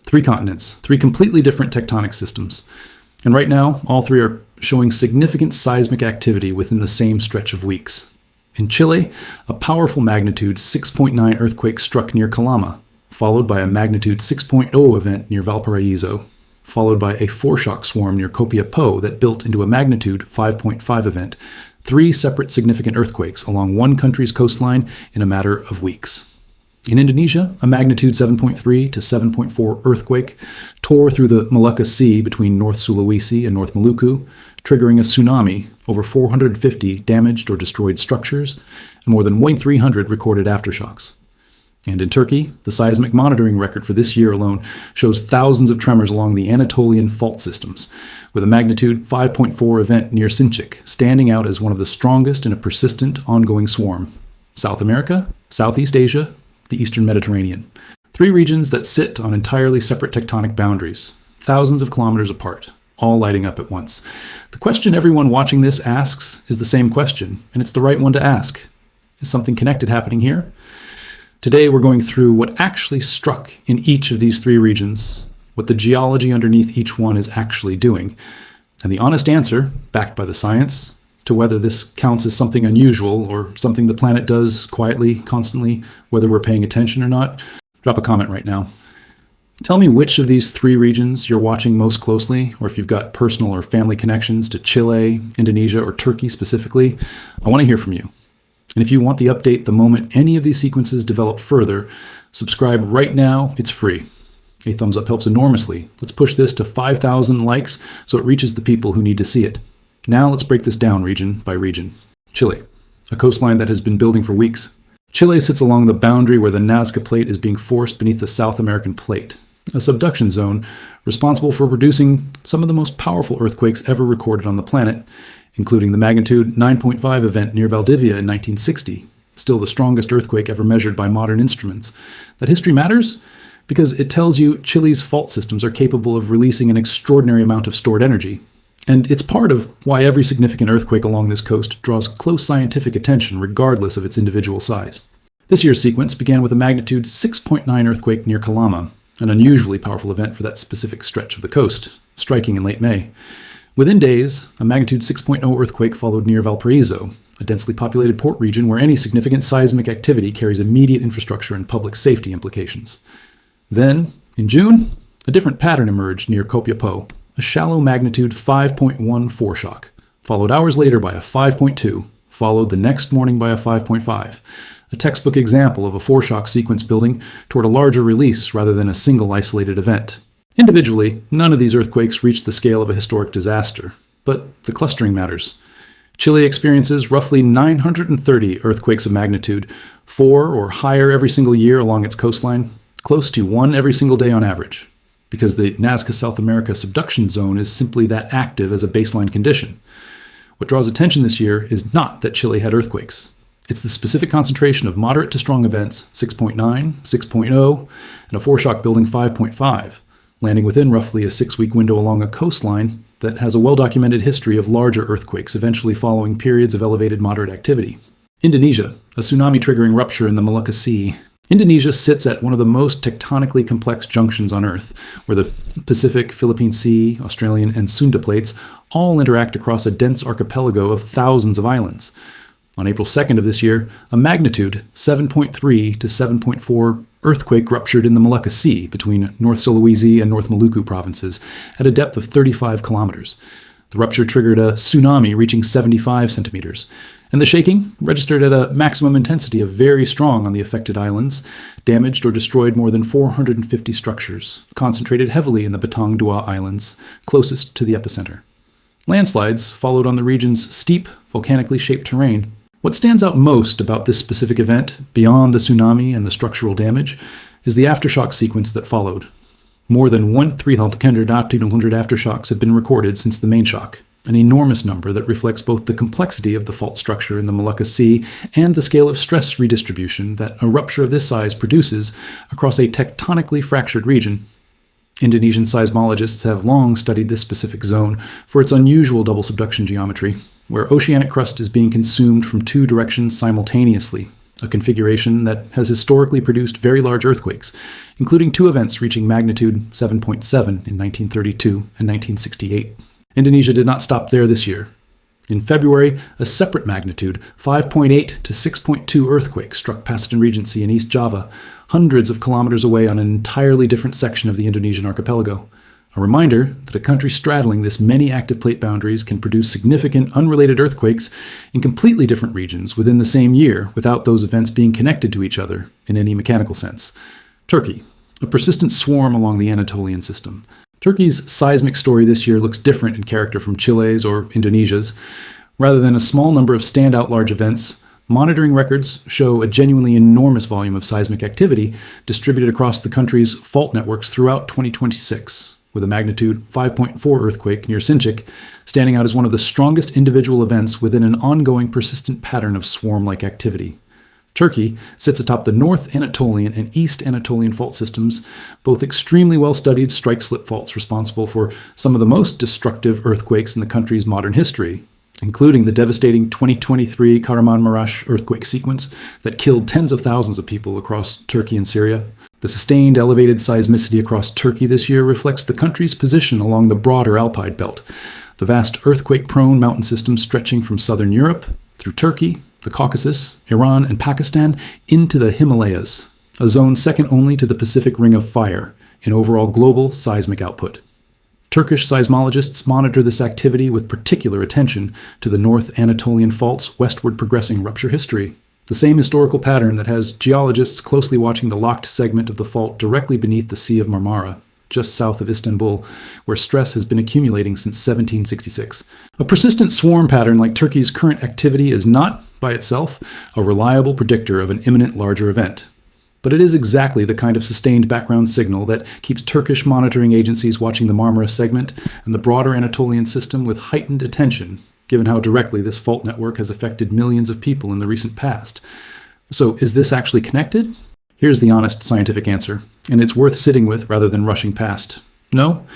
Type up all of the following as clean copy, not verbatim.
Three continents, three completely different tectonic systems. And right now, all three are showing significant seismic activity within the same stretch of weeks. In Chile, a powerful magnitude 6.9 earthquake struck near Calama, followed by a magnitude 6.0 event near Valparaiso, followed by a foreshock swarm near Copiapó that built into a magnitude 5.5 event, three separate significant earthquakes along one country's coastline in a matter of weeks. In Indonesia, a magnitude 7.3 to 7.4 earthquake tore through the Molucca Sea between North Sulawesi and North Maluku, triggering a tsunami, over 450 damaged or destroyed structures, and more than 1,300 recorded aftershocks. And in Turkey, the seismic monitoring record for this year alone shows thousands of tremors along the Anatolian fault systems, with a magnitude 5.4 event near Sinchik standing out as one of the strongest in a persistent, ongoing swarm. South America, Southeast Asia, the Eastern Mediterranean. Three regions that sit on entirely separate tectonic boundaries, thousands of kilometers apart, all lighting up at once. The question everyone watching this asks is the same question, and it's the right one to ask. Is something connected happening here? Today we're going through what actually struck in each of these three regions, what the geology underneath each one is actually doing, and the honest answer, backed by the science, to whether this counts as something unusual or something the planet does quietly, constantly, whether we're paying attention or not. Drop a comment right now. Tell me which of these three regions you're watching most closely, or if you've got personal or family connections to Chile, Indonesia, or Turkey specifically. I want to hear from you. And if you want the update the moment any of these sequences develop further, subscribe right now. It's free. A thumbs up helps enormously. Let's push this to 5,000 likes so it reaches the people who need to see it. Now let's break this down region by region. Chile, a coastline that has been building for weeks. Chile sits along the boundary where the Nazca Plate is being forced beneath the South American Plate, a subduction zone responsible for producing some of the most powerful earthquakes ever recorded on the planet, including the magnitude 9.5 event near Valdivia in 1960, still the strongest earthquake ever measured by modern instruments. That history matters because it tells you Chile's fault systems are capable of releasing an extraordinary amount of stored energy. And it's part of why every significant earthquake along this coast draws close scientific attention regardless of its individual size. This year's sequence began with a magnitude 6.9 earthquake near Calama, an unusually powerful event for that specific stretch of the coast, striking in late May. Within days, a magnitude 6.0 earthquake followed near Valparaiso, a densely populated port region where any significant seismic activity carries immediate infrastructure and public safety implications. Then, in June, a different pattern emerged near Copiapó, a shallow magnitude 5.1 foreshock, followed hours later by a 5.2, followed the next morning by a 5.5, a textbook example of a foreshock sequence building toward a larger release rather than a single isolated event. Individually, none of these earthquakes reached the scale of a historic disaster, but the clustering matters. Chile experiences roughly 930 earthquakes of magnitude, 4 or higher every single year along its coastline, close to 1 every single day on average, because the Nazca South America subduction zone is simply that active as a baseline condition. What draws attention this year is not that Chile had earthquakes. It's the specific concentration of moderate to strong events, 6.9, 6.0, and a foreshock building 5.5, landing within roughly a 6-week window along a coastline that has a well-documented history of larger earthquakes eventually following periods of elevated moderate activity. Indonesia, a tsunami-triggering rupture in the Molucca Sea. Indonesia sits at one of the most tectonically complex junctions on Earth, where the Pacific, Philippine Sea, Australian, and Sunda plates all interact across a dense archipelago of thousands of islands. On April 2nd of this year, a magnitude 7.3 to 7.4 earthquake ruptured in the Molucca Sea between North Sulawesi and North Maluku provinces at a depth of 35 kilometers. The rupture triggered a tsunami reaching 75 centimeters, and the shaking registered at a maximum intensity of very strong on the affected islands, damaged or destroyed more than 450 structures, concentrated heavily in the Batang Dua Islands, closest to the epicenter. Landslides followed on the region's steep, volcanically shaped terrain. What stands out most about this specific event, beyond the tsunami and the structural damage, is the aftershock sequence that followed. More than 1,300 aftershocks have been recorded since the main shock, an enormous number that reflects both the complexity of the fault structure in the Molucca Sea and the scale of stress redistribution that a rupture of this size produces across a tectonically fractured region. Indonesian seismologists have long studied this specific zone for its unusual double subduction geometry, where oceanic crust is being consumed from two directions simultaneously, a configuration that has historically produced very large earthquakes, including two events reaching magnitude 7.7 in 1932 and 1968. Indonesia did not stop there this year. In February, a separate magnitude 5.8 to 6.2 earthquake struck Pacitan Regency in East Java, hundreds of kilometers away on an entirely different section of the Indonesian archipelago. A reminder that a country straddling this many active plate boundaries can produce significant unrelated earthquakes in completely different regions within the same year without those events being connected to each other in any mechanical sense. Turkey, a persistent swarm along the Anatolian system. Turkey's seismic story this year looks different in character from Chile's or Indonesia's. Rather than a small number of standout large events, monitoring records show a genuinely enormous volume of seismic activity distributed across the country's fault networks throughout 2026, with a magnitude 5.4 earthquake near Sinchik standing out as one of the strongest individual events within an ongoing persistent pattern of swarm-like activity. Turkey sits atop the North Anatolian and East Anatolian fault systems, both extremely well-studied strike-slip faults responsible for some of the most destructive earthquakes in the country's modern history, including the devastating 2023 Kahramanmaraş earthquake sequence that killed tens of thousands of people across Turkey and Syria. The sustained elevated seismicity across Turkey this year reflects the country's position along the broader Alpide belt, the vast earthquake-prone mountain system stretching from southern Europe through Turkey, the Caucasus, Iran, and Pakistan into the Himalayas, a zone second only to the Pacific Ring of Fire in overall global seismic output. Turkish seismologists monitor this activity with particular attention to the North Anatolian Fault's westward progressing rupture history, the same historical pattern that has geologists closely watching the locked segment of the fault directly beneath the Sea of Marmara, just south of Istanbul, where stress has been accumulating since 1766. A persistent swarm pattern like Turkey's current activity is not, by itself, a reliable predictor of an imminent larger event. But it is exactly the kind of sustained background signal that keeps Turkish monitoring agencies watching the Marmara segment and the broader Anatolian system with heightened attention, given how directly this fault network has affected millions of people in the recent past. So, is this actually connected? Here's the honest scientific answer, and it's worth sitting with rather than rushing past. No,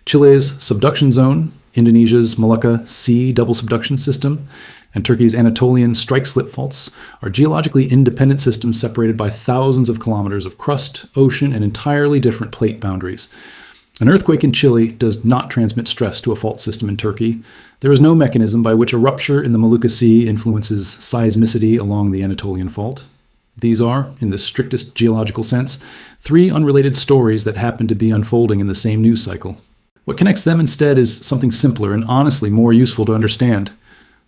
Chile's subduction zone, Indonesia's Molucca Sea double subduction system, and Turkey's Anatolian strike-slip faults are geologically independent systems separated by thousands of kilometers of crust, ocean, and entirely different plate boundaries. An earthquake in Chile does not transmit stress to a fault system in Turkey. There is no mechanism by which a rupture in the Molucca Sea influences seismicity along the Anatolian fault. These are, in the strictest geological sense, three unrelated stories that happen to be unfolding in the same news cycle. What connects them instead is something simpler and honestly more useful to understand.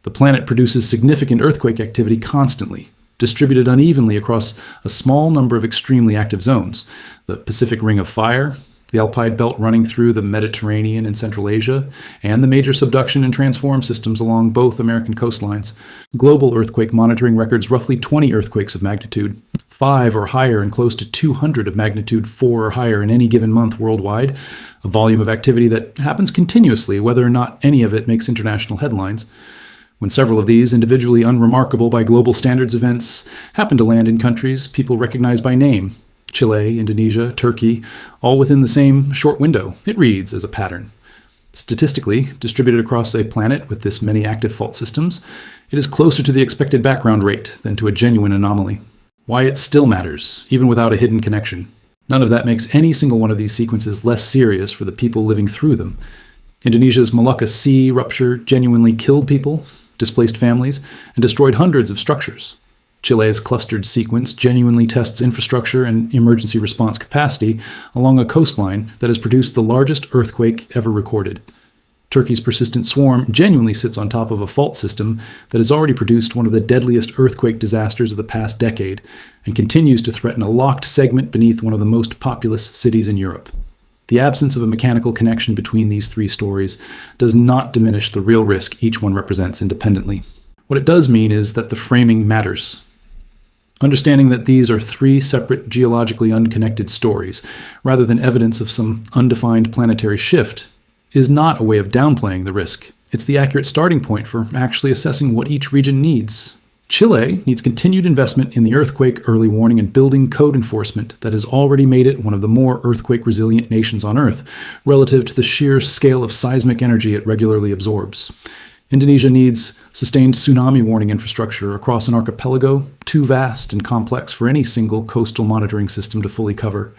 The planet produces significant earthquake activity constantly, distributed unevenly across a small number of extremely active zones: the Pacific Ring of Fire, the Alpide belt running through the Mediterranean and Central Asia, and the major subduction and transform systems along both American coastlines. Global earthquake monitoring records roughly 20 earthquakes of magnitude 5 or higher and close to 200 of magnitude 4 or higher in any given month worldwide, a volume of activity that happens continuously whether or not any of it makes international headlines. When several of these, individually unremarkable by global standards events, happen to land in countries people recognize by name, Chile, Indonesia, Turkey, all within the same short window, it reads as a pattern. Statistically, distributed across a planet with this many active fault systems, it is closer to the expected background rate than to a genuine anomaly. Why it still matters, even without a hidden connection. None of that makes any single one of these sequences less serious for the people living through them. Indonesia's Molucca Sea rupture genuinely killed people, displaced families, and destroyed hundreds of structures. Chile's clustered sequence genuinely tests infrastructure and emergency response capacity along a coastline that has produced the largest earthquake ever recorded. Turkey's persistent swarm genuinely sits on top of a fault system that has already produced one of the deadliest earthquake disasters of the past decade and continues to threaten a locked segment beneath one of the most populous cities in Europe. The absence of a mechanical connection between these three stories does not diminish the real risk each one represents independently. What it does mean is that the framing matters. Understanding that these are three separate geologically unconnected stories, rather than evidence of some undefined planetary shift, is not a way of downplaying the risk. It's the accurate starting point for actually assessing what each region needs. Chile needs continued investment in the earthquake early warning and building code enforcement that has already made it one of the more earthquake-resilient nations on Earth, relative to the sheer scale of seismic energy it regularly absorbs. Indonesia needs sustained tsunami warning infrastructure across an archipelago too vast and complex for any single coastal monitoring system to fully cover.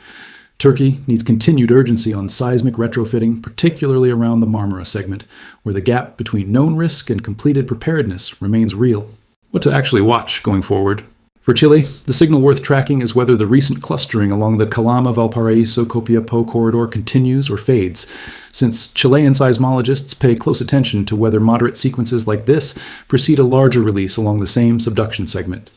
Turkey needs continued urgency on seismic retrofitting, particularly around the Marmara segment, where the gap between known risk and completed preparedness remains real. What to actually watch going forward? For Chile, the signal worth tracking is whether the recent clustering along the Calama-Valparaiso-Copiapó corridor continues or fades, since Chilean seismologists pay close attention to whether moderate sequences like this precede a larger release along the same subduction segment.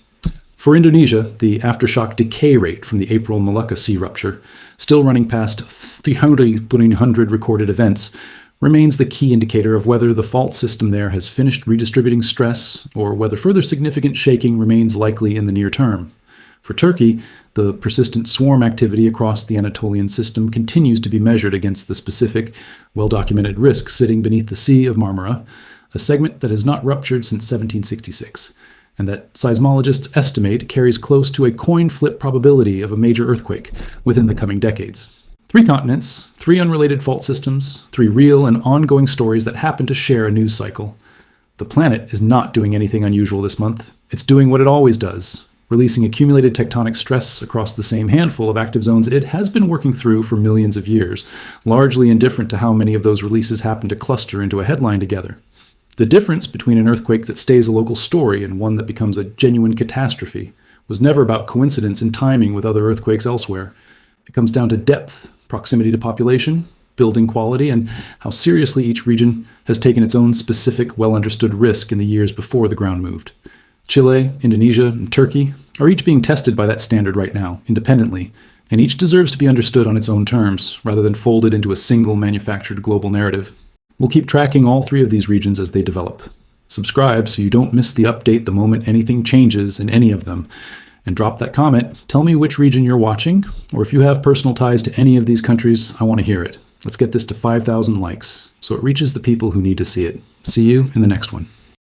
For Indonesia, the aftershock decay rate from the April Malacca sea rupture, still running past 300 per 100 recorded events, remains the key indicator of whether the fault system there has finished redistributing stress or whether further significant shaking remains likely in the near term. For Turkey, the persistent swarm activity across the Anatolian system continues to be measured against the specific, well-documented risk sitting beneath the Sea of Marmara, a segment that has not ruptured since 1766, and that seismologists estimate carries close to a coin flip probability of a major earthquake within the coming decades. 3 continents, 3 unrelated fault systems, 3 real and ongoing stories that happen to share a news cycle. The planet is not doing anything unusual this month. It's doing what it always does, releasing accumulated tectonic stress across the same handful of active zones it has been working through for millions of years, largely indifferent to how many of those releases happen to cluster into a headline together. The difference between an earthquake that stays a local story and one that becomes a genuine catastrophe was never about coincidence in timing with other earthquakes elsewhere. It comes down to depth, proximity to population, building quality, and how seriously each region has taken its own specific, well-understood risk in the years before the ground moved. Chile, Indonesia, and Turkey are each being tested by that standard right now, independently, and each deserves to be understood on its own terms, rather than folded into a single manufactured global narrative. We'll keep tracking all 3 of these regions as they develop. Subscribe so you don't miss the update the moment anything changes in any of them. And drop that comment. Tell me which region you're watching, or if you have personal ties to any of these countries, I want to hear it. Let's get this to 5,000 likes, so it reaches the people who need to see it. See you in the next one.